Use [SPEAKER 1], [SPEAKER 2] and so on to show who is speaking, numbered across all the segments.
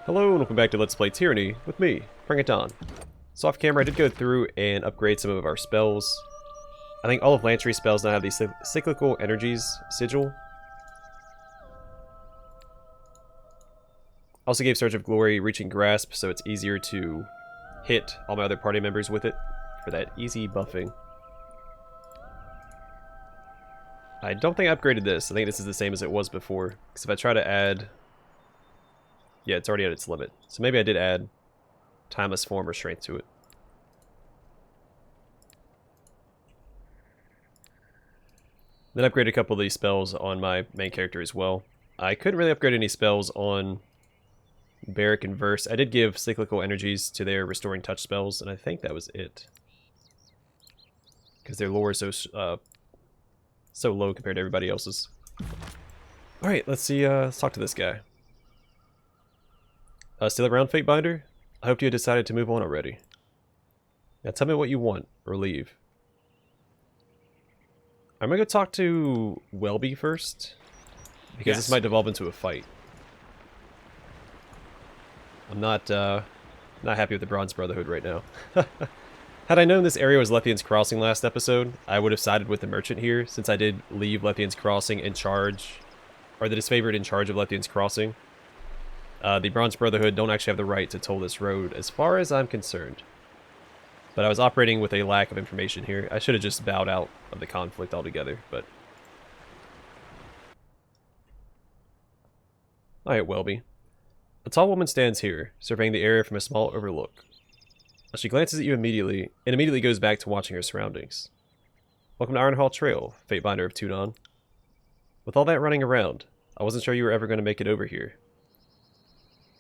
[SPEAKER 1] Hello and welcome back to Let's Play Tyranny with me, Bring It On. So off camera I did go through and upgrade some of our spells. I think all of Lantry's spells now have the cyclical energies sigil. Also gave Surge of Glory Reaching Grasp so it's easier to hit all my other party members with it for that easy buffing. I don't think I upgraded this. I think this is the same as it was before. Because if I try to add... Yeah, it's already at its limit. So maybe I did add Timeless Form or Strength to it. Then upgraded a couple of these spells on my main character as well. I couldn't really upgrade any spells on Barrack and Verse. I did give cyclical energies to their Restoring Touch spells, and I think that was it. Because their lore is so low compared to everybody else's. Alright, let's see, let's talk to this guy. Still around, Fatebinder? I hoped you had decided to move on already. Now tell me what you want, or leave. I'm gonna go talk to Welby first, because this might devolve into a fight. I'm not happy with the Bronze Brotherhood right now. Had I known this area was Lethean's Crossing last episode, I would have sided with the merchant here, since I did leave Lethean's Crossing in charge, or the disfavored in charge of Lethean's Crossing. The Bronze Brotherhood don't actually have the right to toll this road, as far as I'm concerned. But I was operating with a lack of information here. I should have just bowed out of the conflict altogether, but... Alright, Welby. A tall woman stands here, surveying the area from a small overlook. She glances at you immediately, and immediately goes back to watching her surroundings. Welcome to Ironhall Trail, Fatebinder of Tudon. With all that running around, I wasn't sure you were ever going to make it over here.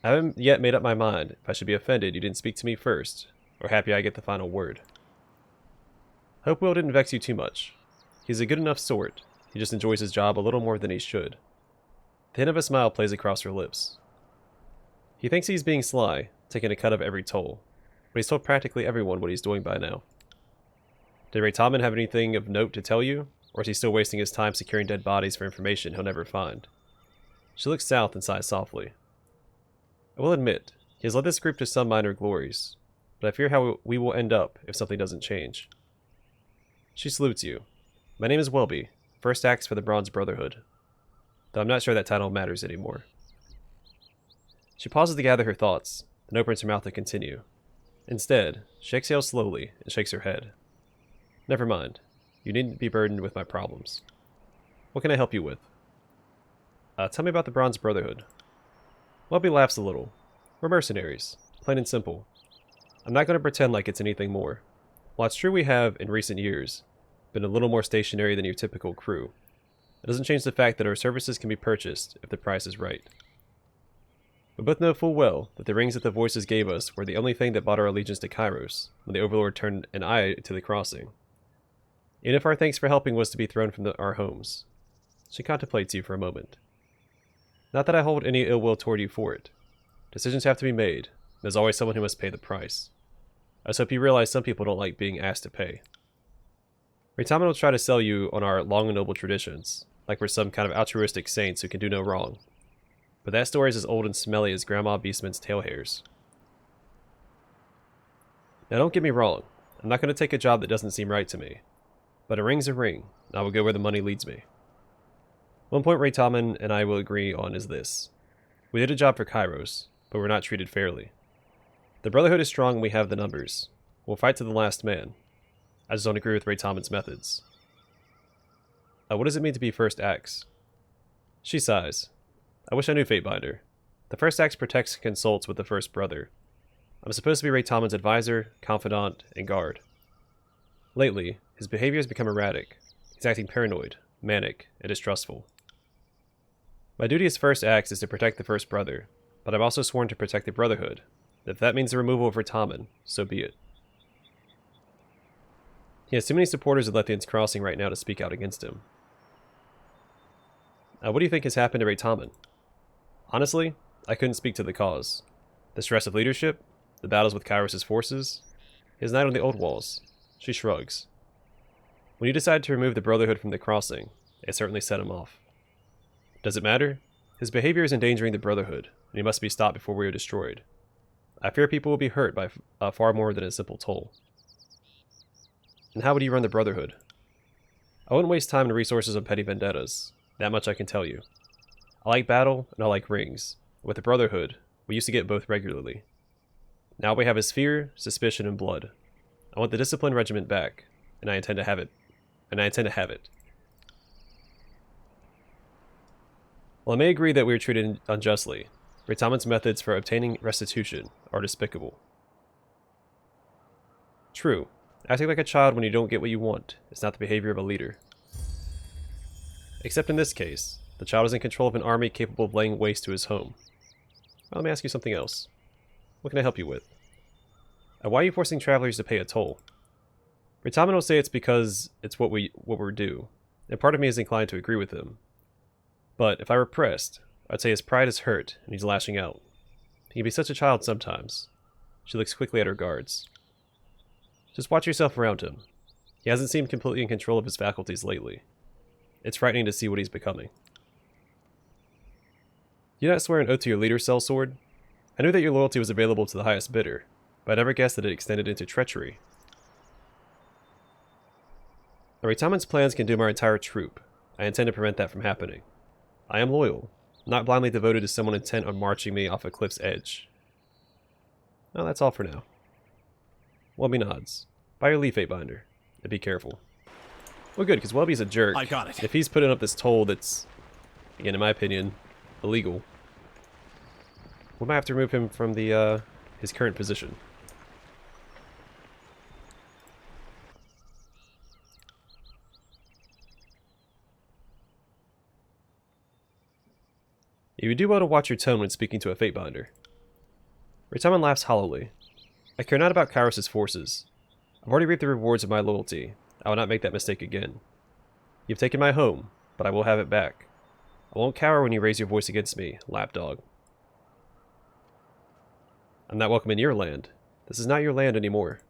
[SPEAKER 1] I haven't yet made up my mind if I should be offended you didn't speak to me first, or happy I get the final word. Hope Will didn't vex you too much. He's a good enough sort, he just enjoys his job a little more than he should. The hint of a smile plays across her lips. He thinks he's being sly, taking a cut of every toll, but he's told practically everyone what he's doing by now. Did Retimon have anything of note to tell you, or is he still wasting his time securing dead bodies for information he'll never find? She looks south and sighs softly. I will admit, he has led this group to some minor glories, but I fear how we will end up if something doesn't change. She salutes you. My name is Welby, first axe for the Bronze Brotherhood, though I'm not sure that title matters anymore. She pauses to gather her thoughts, then opens her mouth to continue. Instead, she exhales slowly and shakes her head. Never mind. You needn't be burdened with my problems. What can I help you with? Tell me about the Bronze Brotherhood. Welby laughs a little. We're mercenaries, plain and simple. I'm not going to pretend like it's anything more. While it's true we have, in recent years, been a little more stationary than your typical crew, it doesn't change the fact that our services can be purchased if the price is right. We both know full well that the rings that the voices gave us were the only thing that bought our allegiance to Kyros when the Overlord turned an eye to the crossing. Even if our thanks for helping was to be thrown from our homes. She contemplates you for a moment. Not that I hold any ill will toward you for it. Decisions have to be made, and there's always someone who must pay the price. I just hope you realize some people don't like being asked to pay. Retimon will try to sell you on our long and noble traditions, like we're some kind of altruistic saints who can do no wrong. But that story is as old and smelly as Grandma Beastman's tail hairs. Now don't get me wrong, I'm not going to take a job that doesn't seem right to me. But a ring's a ring, and I will go where the money leads me. One point Retimon and I will agree on is this. We did a job for Kyros, but we're not treated fairly. The Brotherhood is strong and we have the numbers. We'll fight to the last man. I just don't agree with Retimon's methods. What does it mean to be First Axe? She sighs. I wish I knew Fatebinder. The First Axe protects and consults with the First Brother. I'm supposed to be Retimon's advisor, confidant, and guard. Lately, his behavior has become erratic. He's acting paranoid, manic, and distrustful. My duty as First Axe is to protect the First Brother, but I'm also sworn to protect the Brotherhood. If that means the removal of Retimon, so be it. He has too many supporters of Lethean's Crossing right now to speak out against him. What do you think has happened to Retimon? Honestly, I couldn't speak to the cause. The stress of leadership, the battles with Kyros' forces, his night on the Old Walls. She shrugs. When you decided to remove the Brotherhood from the Crossing, it certainly set him off. Does it matter? His behavior is endangering the Brotherhood, and he must be stopped before we are destroyed. I fear people will be hurt by far more than a simple toll. And how would you run the Brotherhood? I wouldn't waste time and resources on petty vendettas. That much I can tell you. I like battle, and I like rings. With the Brotherhood, we used to get both regularly. Now we have is fear, suspicion, and blood. I want the disciplined regiment back, and I intend to have it. While I may agree that we are treated unjustly, Ritimon's methods for obtaining restitution are despicable. True, acting like a child when you don't get what you want is not the behavior of a leader. Except in this case, the child is in control of an army capable of laying waste to his home. Well, let me ask you something else. What can I help you with? Why are you forcing travelers to pay a toll? Retimon will say it's because it's what we're due, and part of me is inclined to agree with him. But if I were pressed, I'd say his pride is hurt, and he's lashing out. He can be such a child sometimes. She looks quickly at her guards. Just watch yourself around him. He hasn't seemed completely in control of his faculties lately. It's frightening to see what he's becoming. You not swear an oath to your leader, sellsword? I knew that your loyalty was available to the highest bidder, but I never guessed that it extended into treachery. Now, Ritimon's plans can doom our entire troop. I intend to prevent that from happening. I am loyal, not blindly devoted to someone intent on marching me off a cliff's edge. Well, that's all for now. Welby nods. By your leave, Fatebinder. And be careful. Well, good, because Welby's a jerk.
[SPEAKER 2] I got it.
[SPEAKER 1] If he's putting up this toll that's, again, in my opinion, illegal, we might have to remove him from the his current position. You would do well to watch your tone when speaking to a Fatebinder. Retimon laughs hollowly. I care not about Kyros' forces. I've already reaped the rewards of my loyalty. I will not make that mistake again. You've taken my home, but I will have it back. I won't cower when you raise your voice against me, lapdog. I'm not welcome in your land. This is not your land anymore.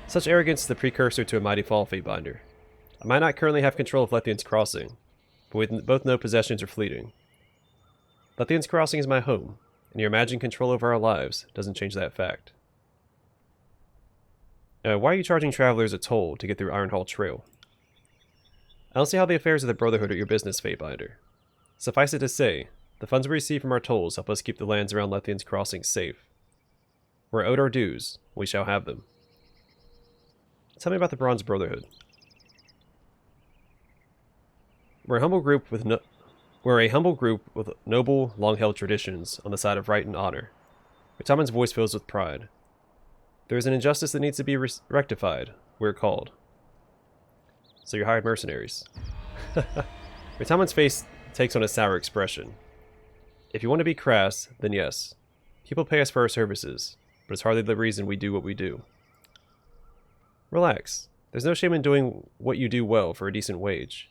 [SPEAKER 1] Such arrogance is the precursor to a mighty fall, Fatebinder. I might not currently have control of Lethean's Crossing, but we both know possessions are fleeting. Lethean's Crossing is my home, and your imagined control over our lives doesn't change that fact. Why are you charging travelers a toll to get through Ironhall Trail? I don't see how the affairs of the Brotherhood are your business, Fatebinder. Suffice it to say, the funds we receive from our tolls help us keep the lands around Lethean's Crossing safe. We're owed our dues, we shall have them. Tell me about the Bronze Brotherhood. We're a humble group with noble, long-held traditions on the side of right and honor. Ritimon's voice fills with pride. There is an injustice that needs to be rectified. We're called. So you're hired mercenaries. Ritimon's face takes on a sour expression. If you want to be crass, then yes. People pay us for our services, but it's hardly the reason we do what we do. Relax. There's no shame in doing what you do well for a decent wage.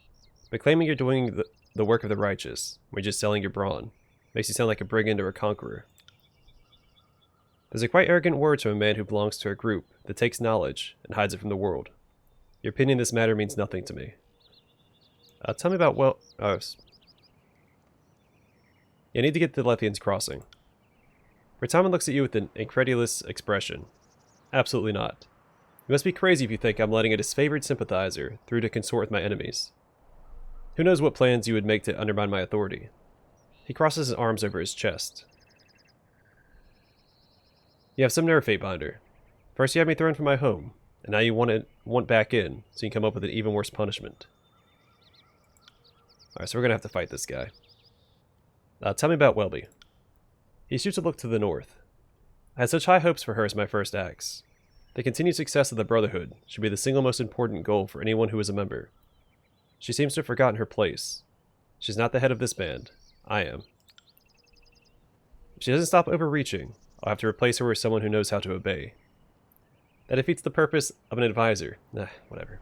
[SPEAKER 1] But claiming you're doing the work of the righteous, when you're just selling your brawn, makes you sound like a brigand or a conqueror. There's a quite arrogant word to a man who belongs to a group that takes knowledge and hides it from the world. Your opinion in this matter means nothing to me. Tell me about, you need to get to Lethean's Crossing. Retimon looks at you with an incredulous expression. Absolutely not. You must be crazy if you think I'm letting a disfavored sympathizer through to consort with my enemies. Who knows what plans you would make to undermine my authority? He crosses his arms over his chest. You have some nerve, Fatebinder. First you had me thrown from my home, and now you want back in, so you can come up with an even worse punishment. Alright, so we're gonna have to fight this guy. Tell me about Welby. He shoots a look to the north. I had such high hopes for her as my first axe. The continued success of the Brotherhood should be the single most important goal for anyone who is a member. She seems to have forgotten her place. She's not the head of this band. I am. If she doesn't stop overreaching, I'll have to replace her with someone who knows how to obey. That defeats the purpose of an advisor. Nah, whatever.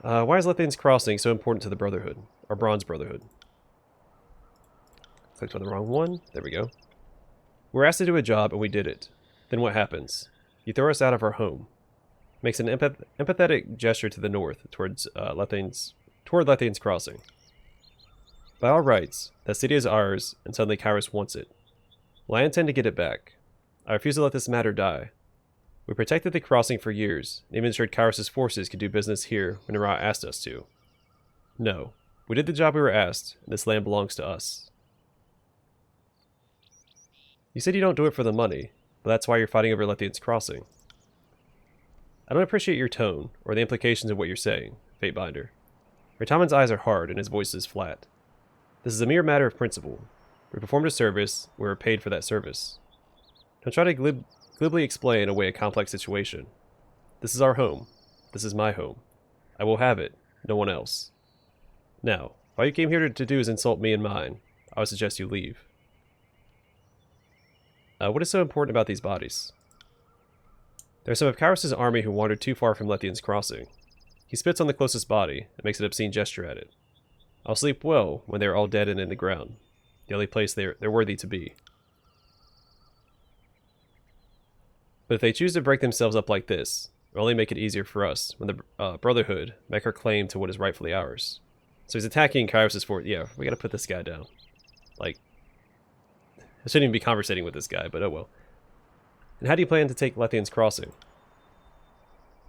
[SPEAKER 1] Why is Lethean's Crossing so important to the Brotherhood? Or Bronze Brotherhood? Clicked on the wrong one. There we go. We're asked to do a job, and we did it. Then what happens? You throw us out of our home. Makes an empathetic gesture to the north, toward Lethean's Crossing. By all rights, that city is ours, and suddenly Kyros wants it. Well, I intend to get it back. I refuse to let this matter die. We protected the crossing for years, and even ensured Kyros' forces could do business here when Ra asked us to. No, we did the job we were asked, and this land belongs to us. You said you don't do it for the money, but that's why you're fighting over Lethean's crossing. I don't appreciate your tone, or the implications of what you're saying, Fatebinder. Ritimon's eyes are hard, and his voice is flat. This is a mere matter of principle. We performed a service, we were paid for that service. Don't try to glibly explain away a complex situation. This is our home. This is my home. I will have it, no one else. Now, if all you came here to do is insult me and mine, I would suggest you leave. What is so important about these bodies? There are some of Kyros' army who wandered too far from Lethean's crossing. He spits on the closest body and makes an obscene gesture at it. I'll sleep well when they are all dead and in the ground, the only place they're worthy to be. But if they choose to break themselves up like this, it'll only make it easier for us when the Brotherhood make our claim to what is rightfully ours. So he's attacking Kyros' fort. Yeah, we gotta put this guy down. Like, I shouldn't even be conversating with this guy, but oh well. And how do you plan to take Lethean's crossing?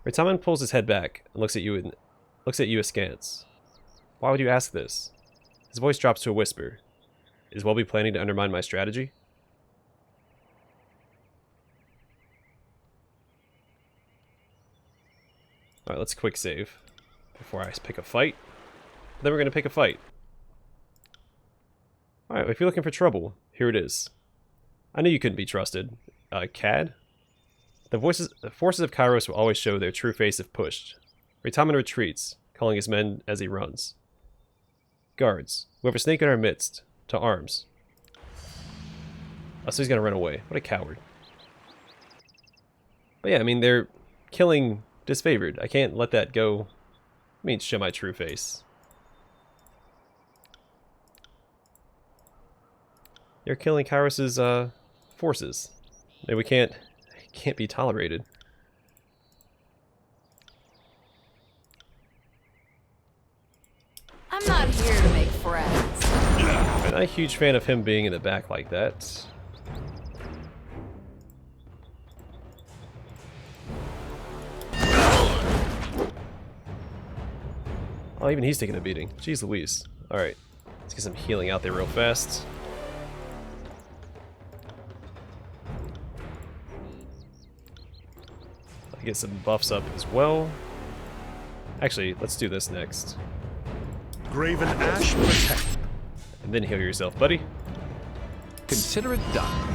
[SPEAKER 1] Retimon pulls his head back and looks at you askance. Why would you ask this? His voice drops to a whisper. Is Welby planning to undermine my strategy? Alright, let's quick save before I pick a fight. Then we're going to pick a fight. Alright, if you're looking for trouble, here it is. I knew you couldn't be trusted. Cad? The forces of Kyros will always show their true face if pushed. Retimon retreats, calling his men as he runs. Guards, whoever snake in our midst, to arms. Oh, so he's going to run away. What a coward. But yeah, I mean, they're killing disfavored. I can't let that go. I mean, show my true face. They're killing Kyros' forces. Maybe we can't be tolerated.
[SPEAKER 2] I'm not here to make friends.
[SPEAKER 1] I'm not a huge fan of him being in the back like that. Oh, even he's taking a beating. Jeez Louise. Alright, let's get some healing out there real fast. Get some buffs up as well. Actually, let's do this next.
[SPEAKER 3] Graven Ash protect.
[SPEAKER 1] And then heal yourself, buddy.
[SPEAKER 3] Consider it done.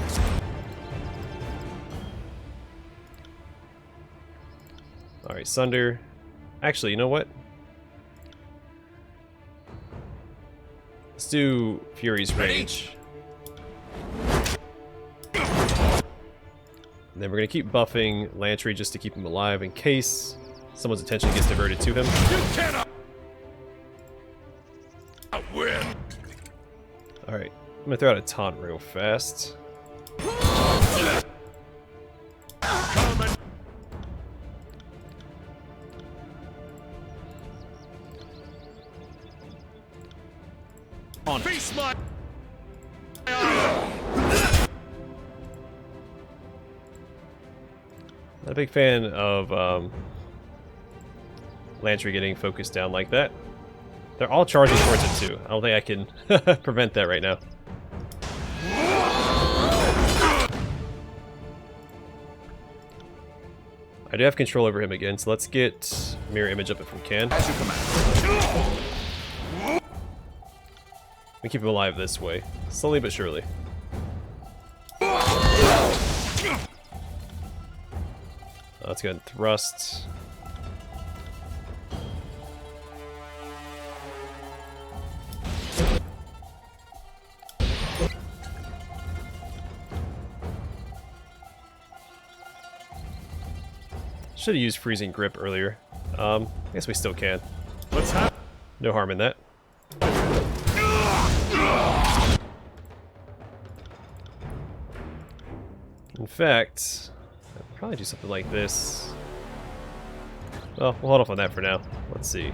[SPEAKER 1] Alright, Sunder. Actually, you know what? Let's do Fury's Rage. And then we're going to keep buffing Lantry just to keep him alive in case someone's attention gets diverted to him.
[SPEAKER 3] You cannot win.
[SPEAKER 1] Alright, I'm going to throw out a taunt real fast.
[SPEAKER 3] On face my
[SPEAKER 1] Not a big fan of Lantry getting focused down like that. They're all charging towards it too. I don't think I can prevent that right now. I do have control over him again, so let's get Mirror Image up if we can.
[SPEAKER 3] as you command.
[SPEAKER 1] We keep him alive this way, slowly but surely. Let's go ahead and thrust. Should have used Freezing Grip earlier. I guess we still can.
[SPEAKER 3] What's happening?
[SPEAKER 1] No harm in that. In fact, I'd probably do something like this. Well, we'll hold off on that for now. Let's see.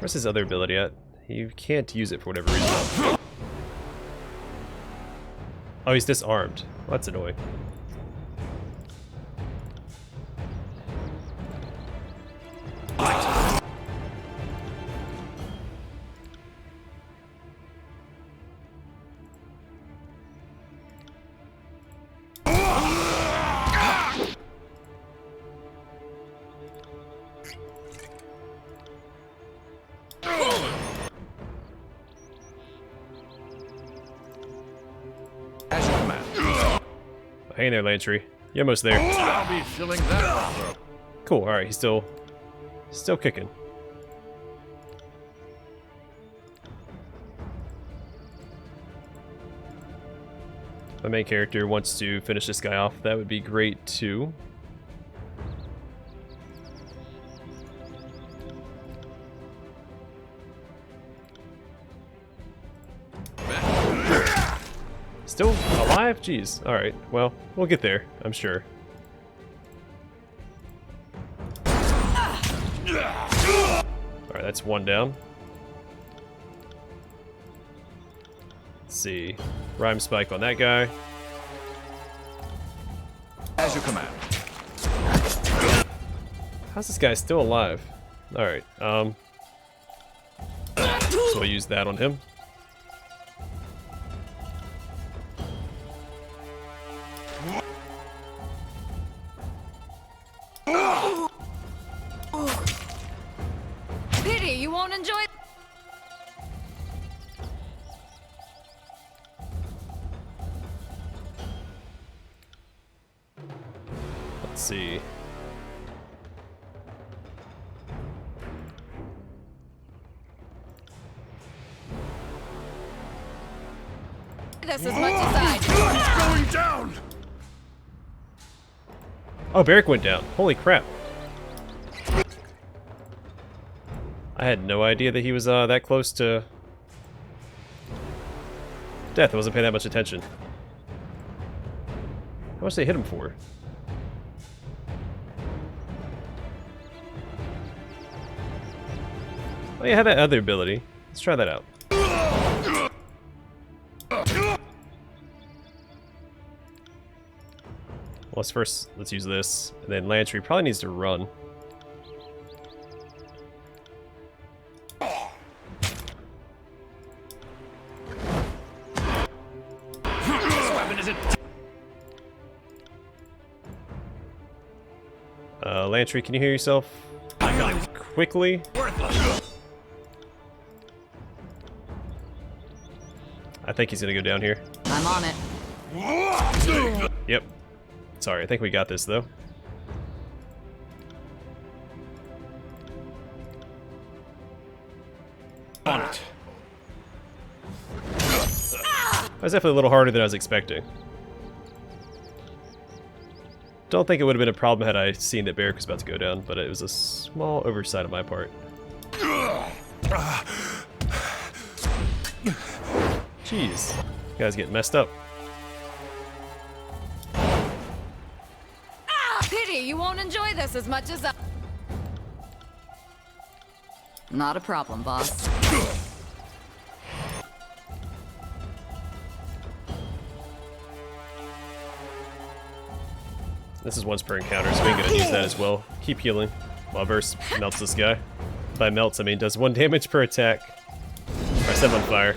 [SPEAKER 1] Where's his other ability at? He can't use it for whatever reason. Oh, he's disarmed. Well, that's annoying.
[SPEAKER 3] As you command.
[SPEAKER 1] Hang in there, Lantry. You're almost there.
[SPEAKER 3] I'll be filling that one.
[SPEAKER 1] Cool. All right, he's still kicking. My main character wants to finish this guy off. That would be great too. Still alive? Jeez. Alright, well, we'll get there, I'm sure. Alright, that's one down. Let's see. Rhyme spike on that guy.
[SPEAKER 3] As you command.
[SPEAKER 1] How's this guy still alive? Alright, so I'll use that on him.
[SPEAKER 2] Pity you won't enjoy.
[SPEAKER 1] Let's see.
[SPEAKER 2] This as much as I do.
[SPEAKER 3] Going down!
[SPEAKER 1] Oh, Barrick went down. Holy crap. I had no idea that he was that close to death. I wasn't paying that much attention. How much did they hit him for? Oh yeah, I have that other ability. Let's try that out. Well, let's use this. And then Lantry probably needs to run. Lantry, can you hear yourself?
[SPEAKER 3] I got it.
[SPEAKER 1] Quickly.
[SPEAKER 3] Worthless.
[SPEAKER 1] I think he's gonna go down here.
[SPEAKER 2] I'm on it.
[SPEAKER 1] Yep. Sorry, I think we got this though.
[SPEAKER 3] On it.
[SPEAKER 1] That was definitely a little harder than I was expecting. Don't think it would have been a problem had I seen that Barrick was about to go down, but it was a small oversight on my part. Jeez. You guys getting messed up.
[SPEAKER 2] Pity you won't enjoy this as much as I. Not a problem, boss.
[SPEAKER 1] This is once per encounter, so we ain't gonna use that as well. Keep healing while Burst melts this guy. By melts, I mean does 1 damage per attack. Or set him on fire.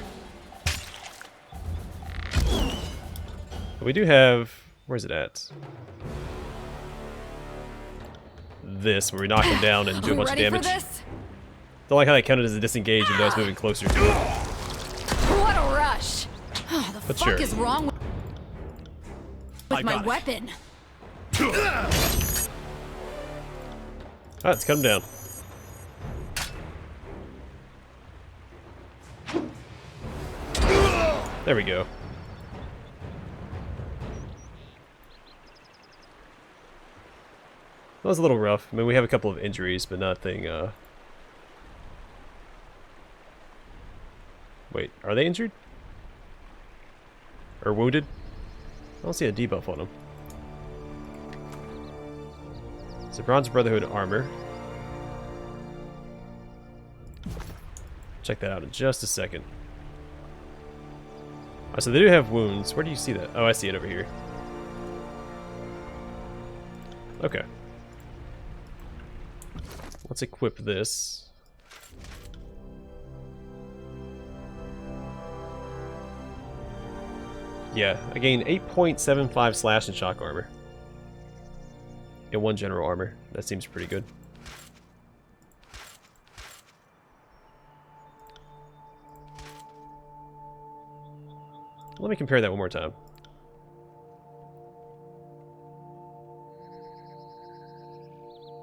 [SPEAKER 1] But we do have... where's it at? This, where we knock him down and do a bunch of
[SPEAKER 2] Ready for
[SPEAKER 1] damage.
[SPEAKER 2] this?
[SPEAKER 1] Don't like how that counted as a disengage even though I was moving closer to it.
[SPEAKER 2] What a rush! Oh, the
[SPEAKER 1] But
[SPEAKER 2] fuck
[SPEAKER 1] sure.
[SPEAKER 2] is wrong with my
[SPEAKER 3] got it.
[SPEAKER 2] weapon?
[SPEAKER 1] Ah, it's come down. There we go. That was a little rough. I mean, we have a couple of injuries, but nothing, Wait, are they injured? Or wounded? I don't see a debuff on them. It's a Bronze Brotherhood armor. Check that out in just a second. Oh, so they do have wounds. Where do you see that? Oh, I see it over here. Okay. Let's equip this. Yeah, I gain 8.75 slash and shock armor. And 1 general armor. That seems pretty good. Let me compare that one more time.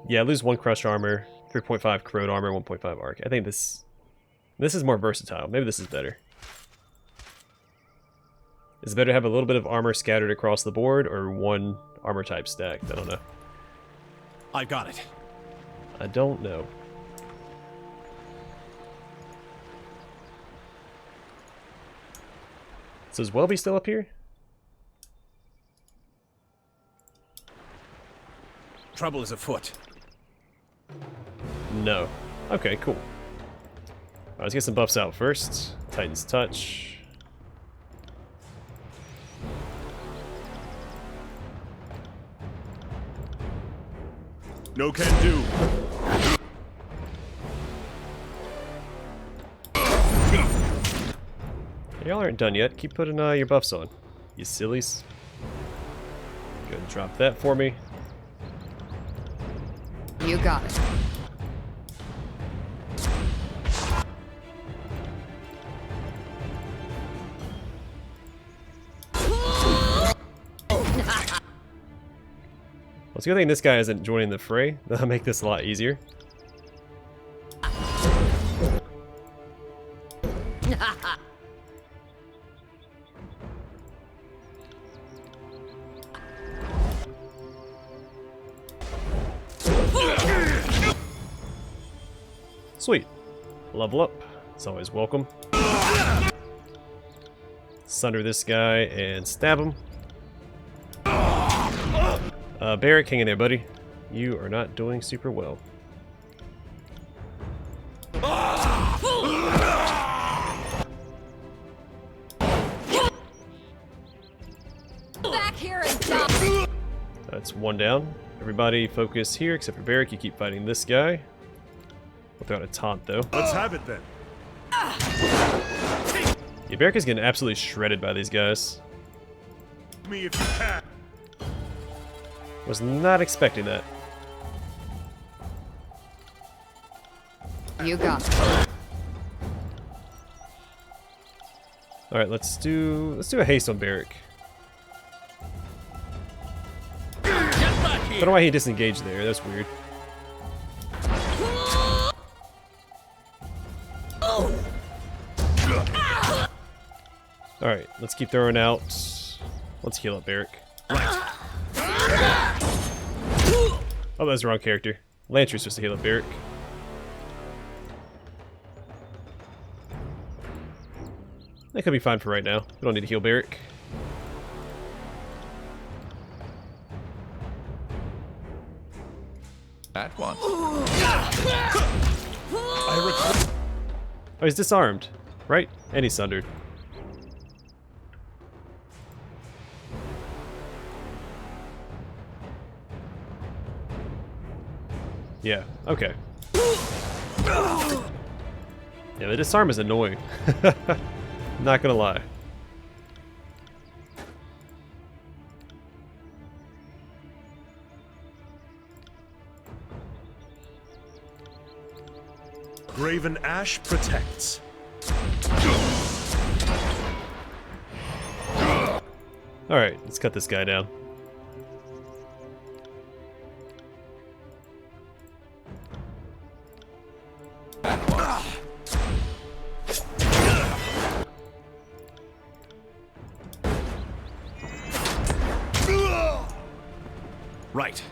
[SPEAKER 1] Yeah, I lose 1 crush armor, 3.5 corrode armor, 1.5 arc. I think this is more versatile. Maybe this is better. Is it better to have a little bit of armor scattered across the board, or 1 armor type stacked? I don't know.
[SPEAKER 3] I got it.
[SPEAKER 1] I don't know. So is Welby still up here?
[SPEAKER 3] Trouble is afoot.
[SPEAKER 1] No. Okay, cool. Alright, let's get some buffs out first. Titan's Touch.
[SPEAKER 3] No can do.
[SPEAKER 1] Y'all aren't done yet. Keep putting your buffs on, you sillies. Go ahead and drop that for me.
[SPEAKER 2] You got it.
[SPEAKER 1] Well, it's a good thing this guy isn't joining the fray. That'll make this a lot easier. Sweet. Level up. It's always welcome. Sunder this guy and stab him. Barrick, hang in there, buddy. You are not doing super well.
[SPEAKER 2] Back here and die.
[SPEAKER 1] That's 1 down. Everybody focus here except for Barrick. You keep fighting this guy. We'll throw out a taunt, though.
[SPEAKER 3] Let's have it then.
[SPEAKER 1] Yeah, Barrick is getting absolutely shredded by these guys.
[SPEAKER 3] Me if you can.
[SPEAKER 1] Was not expecting that.
[SPEAKER 2] You got it.
[SPEAKER 1] All right, let's do a haste on Barrick. Don't know why he disengaged there. That's weird. All right, let's keep throwing out. Let's heal up Barrick. Oh, that's the wrong character. Lantry's supposed to heal up Barrick. That could be fine for right now. We don't need to heal Barrick.
[SPEAKER 3] At once.
[SPEAKER 1] Oh, he's disarmed, right? And he's sundered. Yeah, okay. Yeah, the disarm is annoying. Not gonna lie.
[SPEAKER 3] Graven Ash protects.
[SPEAKER 1] Alright, let's cut this guy down.
[SPEAKER 3] Right.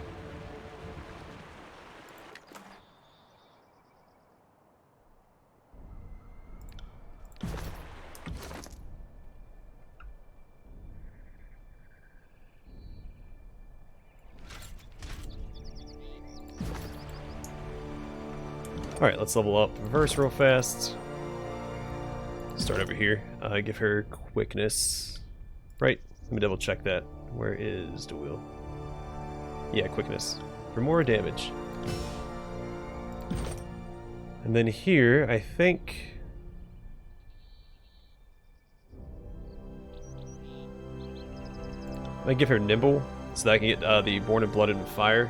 [SPEAKER 1] Alright, let's level up reverse real fast. Start over here. Give her quickness. Right. Let me double check that. Where is the wheel? Yeah, quickness. For more damage. And then here, I think... I give her nimble, so that I can get the Born and Blooded and Fire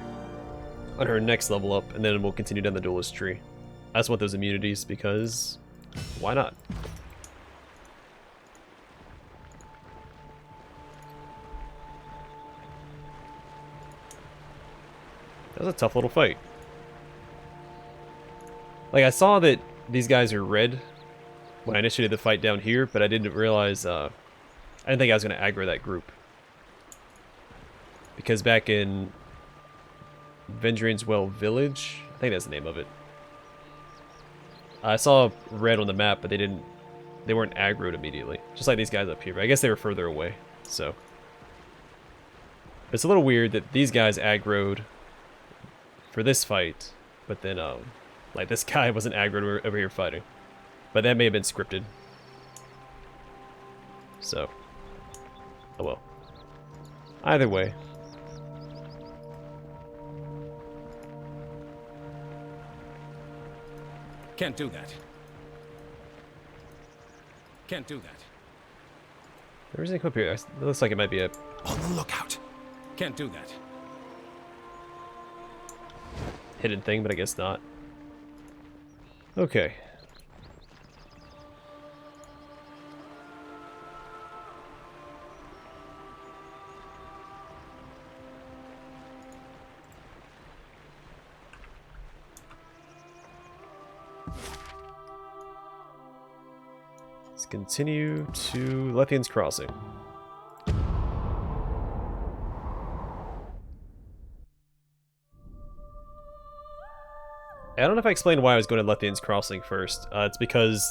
[SPEAKER 1] on her next level up, and then we'll continue down the duelist tree. I just want those immunities because... why not? That was a tough little fight. Like, I saw that these guys are red when I initiated the fight down here, but I didn't realize, I didn't think I was going to aggro that group. Because back in Vendrian's Well Village, I think that's the name of it, I saw red on the map, but they weren't aggroed immediately. Just like these guys up here, but I guess they were further away, so. It's a little weird that these guys aggroed for this fight, but then, like, this guy wasn't aggroed over here fighting. But that may have been scripted. So. Oh well. Either way.
[SPEAKER 4] Can't do that. Can't do that.
[SPEAKER 1] There is an equip here. It looks like it might be a...
[SPEAKER 4] On the lookout. Can't do that.
[SPEAKER 1] hidden thing, but I guess not. Okay. Let's continue to Lethean's Crossing. I don't know if I explained why I was going to Lethean's Crossing first. It's because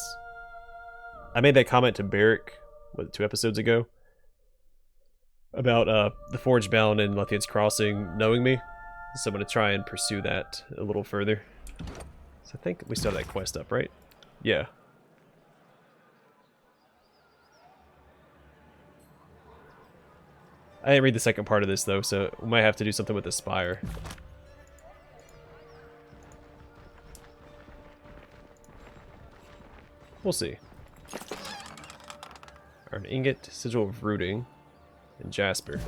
[SPEAKER 1] I made that comment to Barrick, what, 2 episodes ago, about the Forge Bound and Lethean's Crossing knowing me. So I'm going to try and pursue that a little further. So I think we started that quest up, right? Yeah. I didn't read the second part of this, though, so we might have to do something with the spire. We'll see. An ingot, sigil of rooting, and jasper.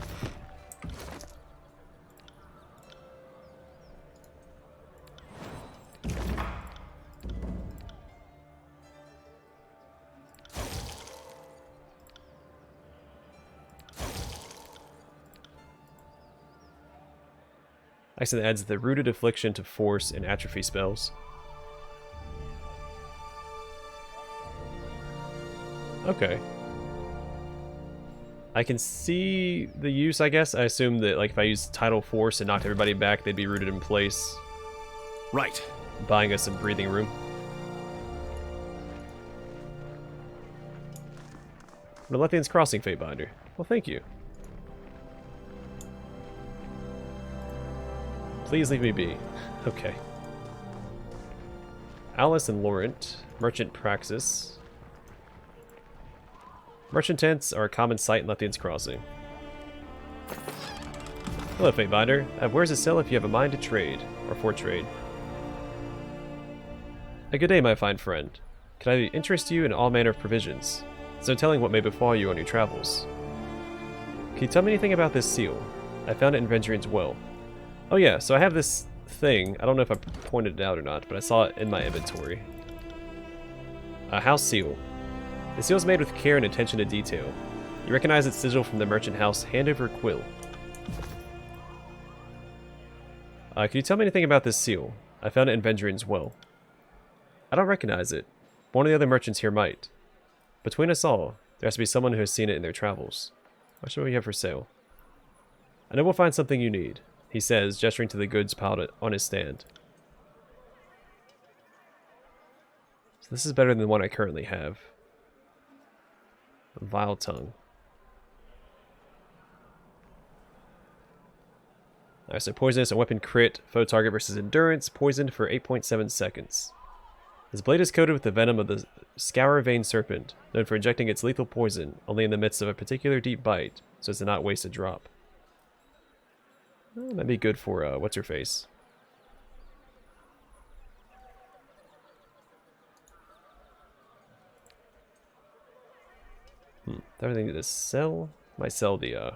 [SPEAKER 1] Accent adds the rooted affliction to force and atrophy spells. Okay. I can see the use, I guess. I assume that, like, if I use Tidal Force and knocked everybody back, they'd be rooted in place.
[SPEAKER 4] Right.
[SPEAKER 1] Buying us some breathing room. Lethean's Crossing Fatebinder. Well, thank you. Please leave me be. Okay. Alice and Laurent. Merchant Praxis. Merchant tents are a common sight in Lethean's Crossing. Hello, Fatebinder. I have wares to sell if you have a mind to trade, or for trade. A good day, my fine friend. Can I interest you in all manner of provisions? There's no telling what may befall you on your travels. Can you tell me anything about this seal? I found it in Vendrian's Well. Oh yeah, so I have this thing. I don't know if I pointed it out or not, but I saw it in my inventory. A house seal. The seal is made with care and attention to detail. You recognize its sigil from the merchant house Handover Quill. Can you tell me anything about this seal? I found it in Vendrian's Well. I don't recognize it. One of the other merchants here might. Between us all, there has to be someone who has seen it in their travels. What should we have for sale? I know we'll find something you need, he says, gesturing to the goods piled on his stand. So this is better than the one I currently have. Vile Tongue. Alright, so poisonous, a weapon crit, foe target versus endurance, poisoned for 8.7 seconds. His blade is coated with the venom of the scour vein serpent, known for injecting its lethal poison only in the midst of a particular deep bite, so as to not waste a drop. That'd be good for, what's her face? Everything to sell? Might sell the,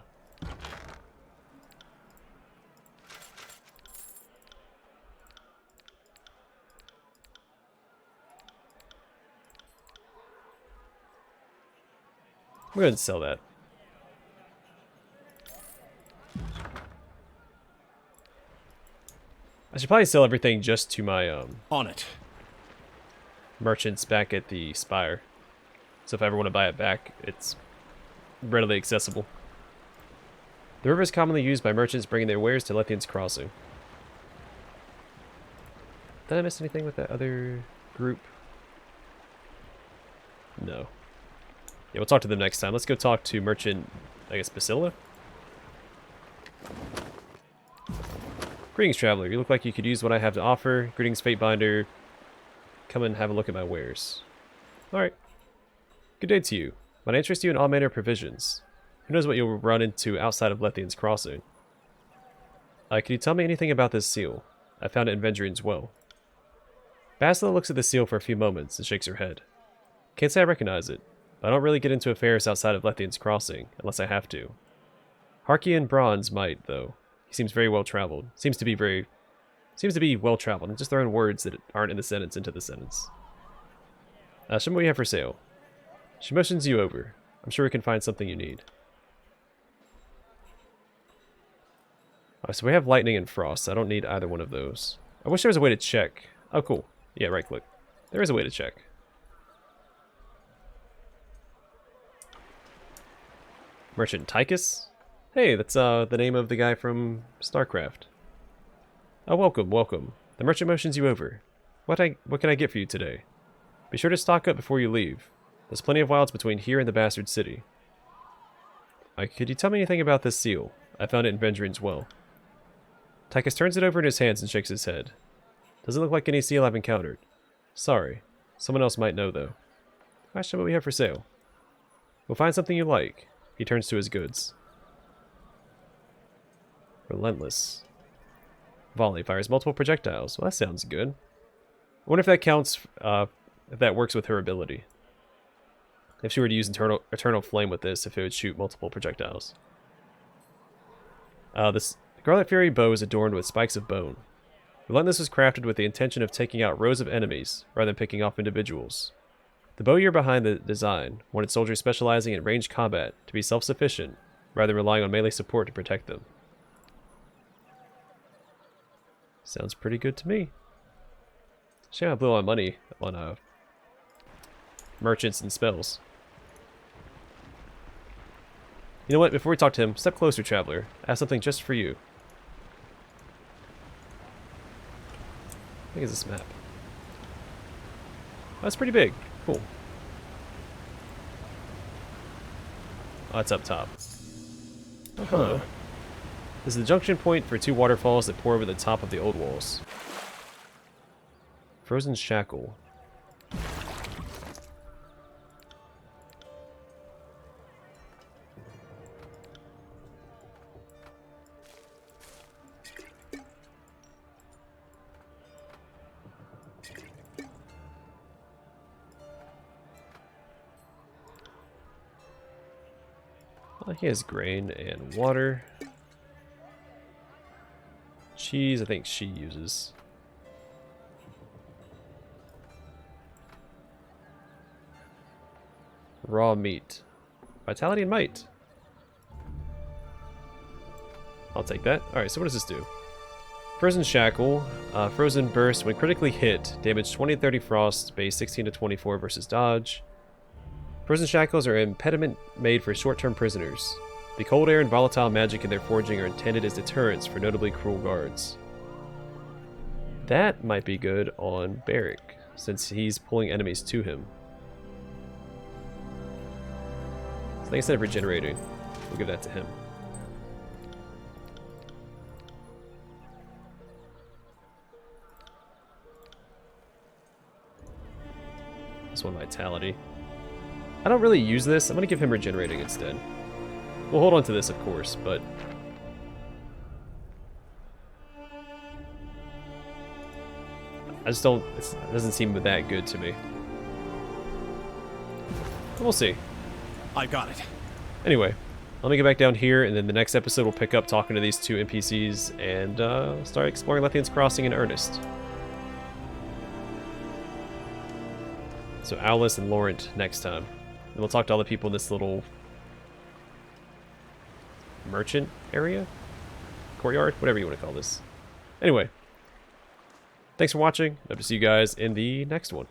[SPEAKER 1] we're going to sell that. I should probably sell everything just to my
[SPEAKER 4] On it.
[SPEAKER 1] merchants back at the Spire. So if I ever want to buy it back, it's readily accessible. The river is commonly used by merchants bringing their wares to Lethean's crossing. Did I miss anything with that other group? No. Yeah, we'll talk to them next time. Let's go talk to merchant, I guess, Basila? Greetings, traveler. You look like you could use what I have to offer. Greetings, Fatebinder. Come and have a look at my wares. Alright. Good day to you. Might interest you in all manner of provisions. Who knows what you'll run into outside of Lethean's crossing. Can you tell me anything about this seal? I found it in Vendrian's well. Basila looks at the seal for a few moments and shakes her head. Can't say I recognize it, but I don't really get into affairs outside of Lethean's crossing, unless I have to. Harkian Bronze might, though. He seems very well traveled. Seems to be well traveled, and just throwing words that aren't in the sentence into the sentence. Show me what you have for sale. She motions you over. I'm sure we can find something you need. Oh, so we have lightning and frost. I don't need either one of those. I wish there was a way to check. Oh, cool. Yeah, right click. There is a way to check. Merchant Tychus? Hey, that's the name of the guy from StarCraft. Oh, welcome, welcome. The merchant motions you over. What can I get for you today? Be sure to stock up before you leave. There's plenty of wilds between here and the Bastard City. Could you tell me anything about this seal? I found it in Vendrian's well. Tychus turns it over in his hands and shakes his head. Doesn't look like any seal I've encountered. Sorry. Someone else might know, though. Ask him what we have for sale. We'll find something you like. He turns to his goods. Relentless. Volley fires multiple projectiles. Well, that sounds good. I wonder if that counts, if that works with her ability. If she were to use Eternal Flame with this, if it would shoot multiple projectiles. This Scarlet Fury bow is adorned with spikes of bone. Relentless was crafted with the intention of taking out rows of enemies, rather than picking off individuals. The bowyer behind the design wanted soldiers specializing in ranged combat to be self-sufficient, rather than relying on melee support to protect them. Sounds pretty good to me. Shame I blew all my money on merchants and spells. You know what? Before we talk to him, step closer, traveler. I have something just for you. How big is this map? Oh, that's pretty big. Cool. Oh, it's up top. Oh, hello. This is the junction point for two waterfalls that pour over the top of the old walls. Frozen Shackle. He has grain and water. Cheese, I think she uses. Raw meat. Vitality and might. I'll take that. Alright, so what does this do? Frozen Shackle. Frozen Burst. When critically hit, damage 20 to 30 frost, base 16 to 24 versus dodge. Frozen Shackles are an impediment made for short-term prisoners. The cold air and volatile magic in their forging are intended as deterrents for notably cruel guards. That might be good on Barrick, since he's pulling enemies to him. So I think instead of regenerating, we'll give that to him. Plus 1 vitality. I don't really use this. I'm going to give him regenerating instead. We'll hold on to this, of course, but... I just don't... it doesn't seem that good to me. We'll see.
[SPEAKER 4] I got it.
[SPEAKER 1] Anyway, let me get back down here, and then the next episode we'll pick up talking to these 2 NPCs and start exploring Lethean's Crossing in earnest. So Owlis and Laurent next time. And we'll talk to all the people in this little merchant area? Courtyard? Whatever you want to call this. Anyway, thanks for watching. Hope to see you guys in the next one.